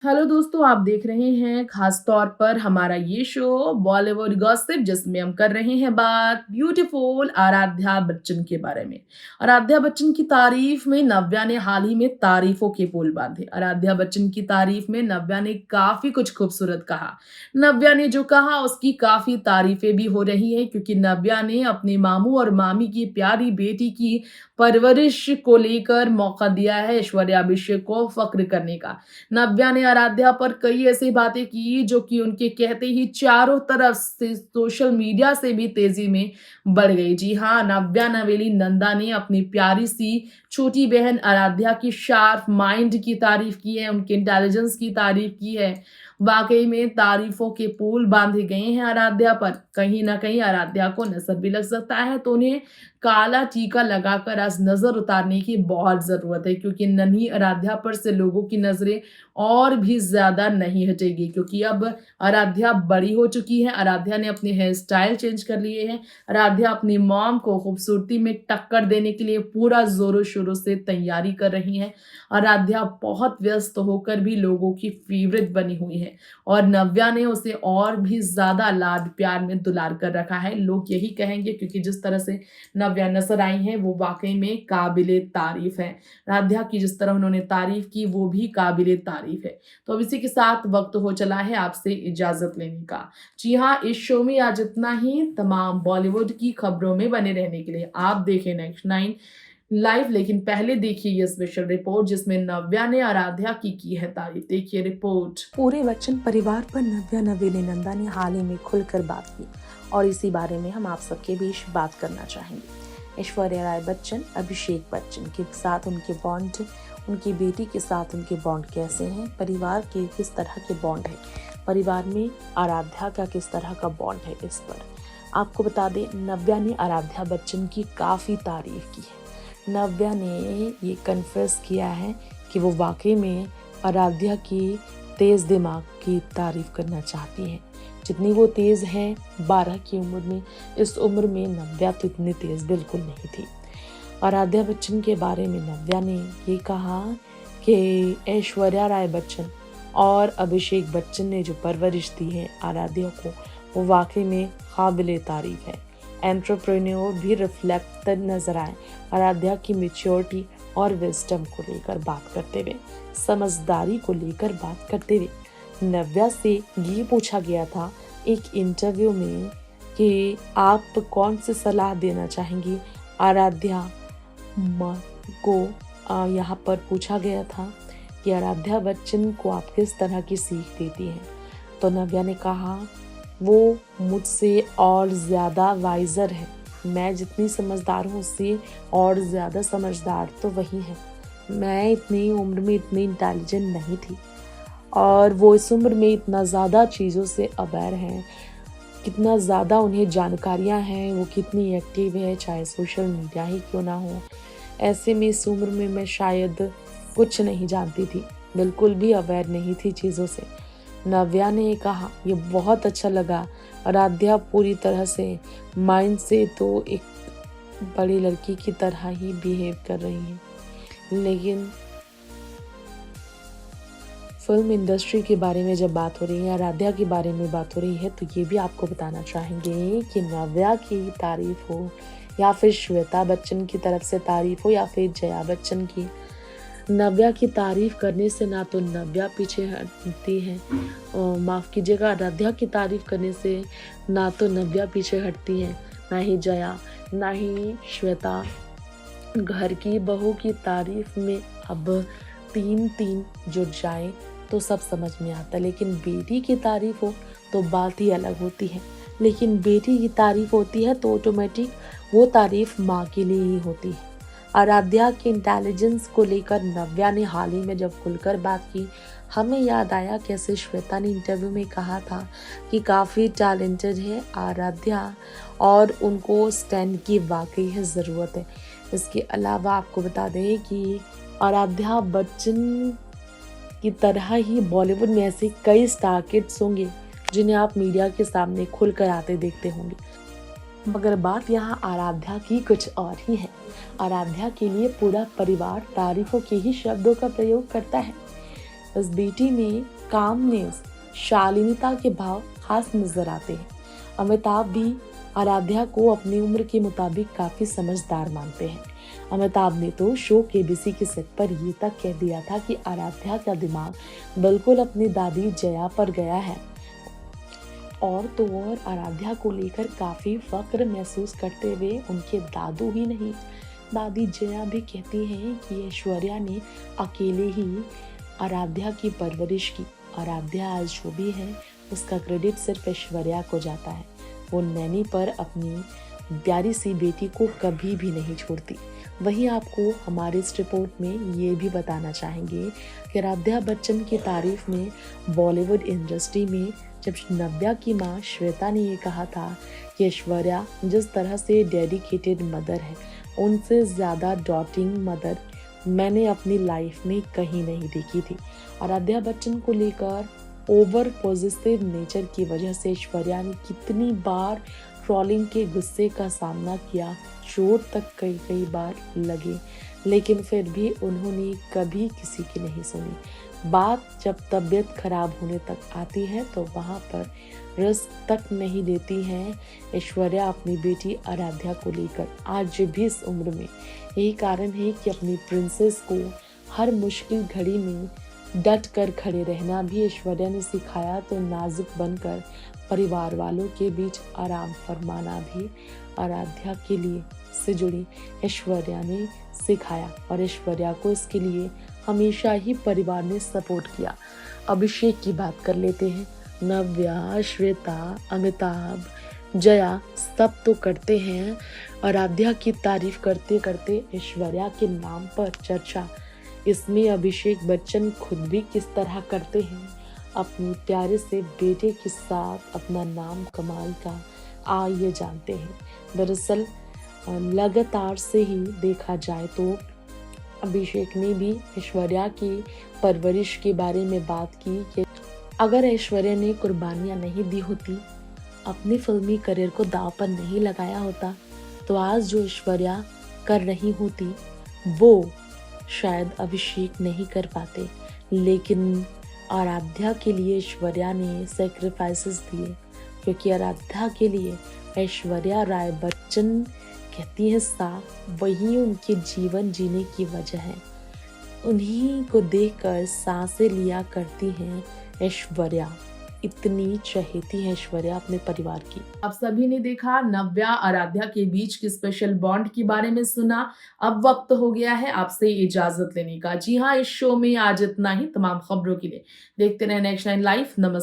Hello दोस्तों, आप देख रहे हैं खास तौर पर हमारा ये शो बॉलीवुड गॉसिप, जिसमें हम कर रहे हैं बात ब्यूटीफुल आराध्या बच्चन के बारे में। आराध्या बच्चन की तारीफ में नव्या ने हाल ही में तारीफों के पुल बांधे। आराध्या बच्चन की तारीफ में नव्या ने काफी कुछ खूबसूरत कहा। नव्या ने जो कहा उसकी काफी तारीफें भी हो रही हैं, क्योंकि नव्या ने अपने मामू और मामी की प्यारी बेटी की परवरिश को लेकर मौका दिया है ऐश्वर्या अभिषेक को फक्र करने का। नव्या ने आराध्या पर कई ऐसी बातें की जो कि उनके कहते ही चारों तरफ से सोशल मीडिया से भी तेजी में बढ़ गई। जी हाँ, नव्या नवेली नंदा ने अपनी प्यारी सी छोटी बहन आराध्या की शार्प माइंड की तारीफ की है, उनके इंटेलिजेंस की तारीफ की है। वाकई में तारीफों के पुल बांधे गए हैं आराध्या पर। कहीं ना कहीं आराध्या को नजर भी लग सकता है, तो उन्हें काला टीका लगाकर आज नजर उतारने की बहुत जरूरत है, क्योंकि नन्ही आराध्या पर से लोगों की नजरें और भी ज्यादा नहीं हटेगी, क्योंकि अब आराध्या बड़ी हो चुकी है। आराध्या ने अपने हेयर स्टाइल चेंज कर लिए हैं। आराध्या अपनी मॉम को खूबसूरती में टक्कर देने के लिए पूरा जोरों शोरों से तैयारी कर रही हैं। आराध्या बहुत व्यस्त होकर भी लोगों की फेवरेट बनी हुई है, और नव्या ने उसे और भी ज्यादा लाड प्यार में दुलार कर रखा है। लोग यही कहेंगे, क्योंकि जिस तरह से नव्या नजर आई है वो वाकई में काबिले तारीफ है। आराध्या की जिस तरह उन्होंने तारीफ की वो भी काबिले तारीफ है। तो अब इसी के साथ वक्त हो चला है आपसे इजाजत लेने का। जी हाँ, इस शो में आज इतना ही। तमाम बॉलीवुड की खबरों में बने रहने के लिए आप देखें नेक्स्ट 9 लाइव, लेकिन पहले देखिए ये स्पेशल रिपोर्ट जिसमें नव्या ने आराध्या की है तारीफ। देखिए रिपोर्ट। पूरे बच्चन परिवार पर नव्या नवेली नंदा ने हाल ही में खुलकर बात की और इसी बारे में हम आप सबके बीच बात करना चाहेंगे। ऐश्वर्या राय बच्चन, अभिषेक बच्चन के साथ उनके बॉन्ड, उनकी बेटी के साथ उनके बॉन्ड कैसे हैं, परिवार के किस तरह के बॉन्ड है, परिवार में आराध्या का किस तरह का बॉन्ड है, इस पर आपको बता दें नव्या ने आराध्या बच्चन की काफ़ी तारीफ की है। नव्या ने ये कन्फेस किया है कि वो वाकई में आराध्या की तेज़ दिमाग की तारीफ करना चाहती हैं। जितनी वो तेज़ है 12 की उम्र में, इस उम्र में नव्या तो इतनी तेज़ बिल्कुल नहीं थी। आराध्या बच्चन के बारे में नव्या ने ये कहा कि ऐश्वर्या राय बच्चन और अभिषेक बच्चन ने जो परवरिश दी है आराध्या को, वो वाकई में काबिले तारीफ है। एंटरप्रेन्योर भी रिफ्लेक्टेड नजर आए आराध्या की मैच्योरिटी और विजडम को लेकर बात करते हुए, समझदारी को लेकर बात करते हुए। नव्या से ये पूछा गया था एक इंटरव्यू में कि आप कौन सी सलाह देना चाहेंगी आराध्या को। यहाँ पर पूछा गया था कि आराध्या बच्चन को आप किस तरह की सीख देती हैं, तो नव्या ने कहा वो मुझसे और ज़्यादा वाइज़र है। मैं जितनी समझदार हूँ उससे और ज़्यादा समझदार तो वही है। मैं इतनी उम्र में इतनी इंटेलिजेंट नहीं थी, और वो इस उम्र में इतना ज़्यादा चीज़ों से अवेयर हैं, कितना ज़्यादा उन्हें जानकारियाँ हैं, वो कितनी एक्टिव है, चाहे सोशल मीडिया ही क्यों ना हो। ऐसे में इस उम्र में मैं शायद कुछ नहीं जानती थी, बिल्कुल भी अवेयर नहीं थी चीज़ों से। नव्या ने कहा ये बहुत अच्छा लगा। आराध्या पूरी तरह से माइंड से तो एक बड़ी लड़की की तरह ही बिहेव कर रही है, लेकिन फिल्म इंडस्ट्री के बारे में जब बात हो रही है, आराध्या के बारे में बात हो रही है, तो ये भी आपको बताना चाहेंगे कि नव्या की तारीफ हो या फिर श्वेता बच्चन की तरफ से तारीफ हो या फिर जया बच्चन की, नव्या की तारीफ करने से ना तो नव्या पीछे हटती है, माफ़ कीजिएगा, आराध्या की तारीफ करने से ना तो नव्या पीछे हटती है, ना ही जया, ना ही श्वेता। घर की बहू की तारीफ में अब 3 जुड़ जाए तो सब समझ में आता है, लेकिन बेटी की तारीफ हो तो बात ही अलग होती है। लेकिन बेटी की तारीफ होती है तो ऑटोमेटिक वो तारीफ माँ के लिए ही होती है। आराध्या के इंटेलिजेंस को लेकर नव्या ने हाल ही में जब खुलकर बात की, हमें याद आया कैसे श्वेता ने इंटरव्यू में कहा था कि काफ़ी टैलेंटेड है आराध्या और उनको स्टैंड की वाकई है ज़रूरत है। इसके अलावा आपको बता दें कि आराध्या बच्चन की तरह ही बॉलीवुड में ऐसे कई स्टार किड्स होंगे जिन्हें आप मीडिया के सामने खुलकर आते देखते होंगे, मगर बात यहाँ आराध्या की कुछ और ही है। आराध्या के लिए पूरा परिवार तारीफों के ही शब्दों का प्रयोग करता है। इस बेटी में कामनेस, शालीनता के भाव खास नजर आते हैं। अमिताभ भी आराध्या को अपनी उम्र के मुताबिक काफी समझदार मानते हैं। अमिताभ ने तो शो केबीसी के सेट पर ये तक कह दिया था कि आराध्या का दिमाग बिल्कुल अपनी दादी जया पर गया है। और तो और आराध्या को लेकर काफी फक्र महसूस करते हुए उनके दादू ही नहीं, दादी जया भी कहती हैं कि ऐश्वर्या ने अकेले ही आराध्या की परवरिश की। आराध्या आज जो भी है उसका क्रेडिट सिर्फ ऐश्वर्या को जाता है। वो नैनी पर अपनी प्यारी सी बेटी को कभी भी नहीं छोड़ती। वहीं आपको हमारे इस रिपोर्ट में ये भी बताना चाहेंगे कि आराध्या बच्चन की तारीफ में बॉलीवुड इंडस्ट्री में जब नव्या की माँ श्वेता ने ये कहा था कि ऐश्वर्या जिस तरह से डेडिकेटेड मदर है, उनसे ज़्यादा डॉटिंग मदर मैंने अपनी लाइफ में कहीं नहीं देखी थी। आराध्या बच्चन को लेकर ओवर पॉजिटिव नेचर की वजह से ऐश्वर्या ने कितनी बार ट्रोलिंग के गुस्से का सामना किया, चोट तक कई बार लगे, लेकिन फिर भी उन्होंने कभी किसी की नहीं सुनी। बात जब तबीयत खराब होने तक आती है तो वहाँ पर रिस्क तक नहीं लेती हैं ऐश्वर्या अपनी बेटी आराध्या को लेकर। आज भी इस उम्र में यही कारण है कि अपनी प्रिंसेस को हर मुश्किल घड़ी में डट कर खड़े रहना भी ऐश्वर्या ने सिखाया, तो नाजुक बनकर परिवार वालों के बीच आराम फरमाना भी आराध्या के लिए से जुड़ी ऐश्वर्या ने सिखाया। और ऐश्वर्या को इसके लिए हमेशा ही परिवार ने सपोर्ट किया। अभिषेक की बात कर लेते हैं। नव्या, श्वेता, अमिताभ, जया सब तो करते हैं आराध्या की तारीफ करते करते ऐश्वर्या के नाम पर चर्चा। इसमें अभिषेक बच्चन खुद भी किस तरह करते हैं, अपने प्यारे से बेटे के साथ अपना नाम कमाल का ये जानते हैं। दरअसल लगातार से ही देखा जाए तो अभिषेक ने भी ऐश्वर्या की परवरिश के बारे में बात की कि अगर ऐश्वर्या ने कुर्बानियां नहीं दी होती, अपने फिल्मी करियर को दांव पर नहीं लगाया होता, तो आज जो ऐश्वर्या कर रही होती वो शायद अभिषेक नहीं कर पाते। लेकिन आराध्या के लिए ऐश्वर्या ने सैक्रिफाइसेस दिए, क्योंकि आराध्या के लिए ऐश्वर्या राय बच्चन कहती है साफ, वही उनके जीवन जीने की वजह है। उन्हीं को देखकर सांसें लिया करती हैं ऐश्वर्या। इतनी चहेती है ऐश्वर्या अपने परिवार की। आप सभी ने देखा नव्या आराध्या के बीच की स्पेशल बॉन्ड के बारे में सुना। अब वक्त हो गया है आपसे इजाजत लेने का। जी हाँ, इस शो में आज इतना ही। तमाम खबरों के लिए देखते रहे नेक्स्ट 9 लाइव। नमस्कार।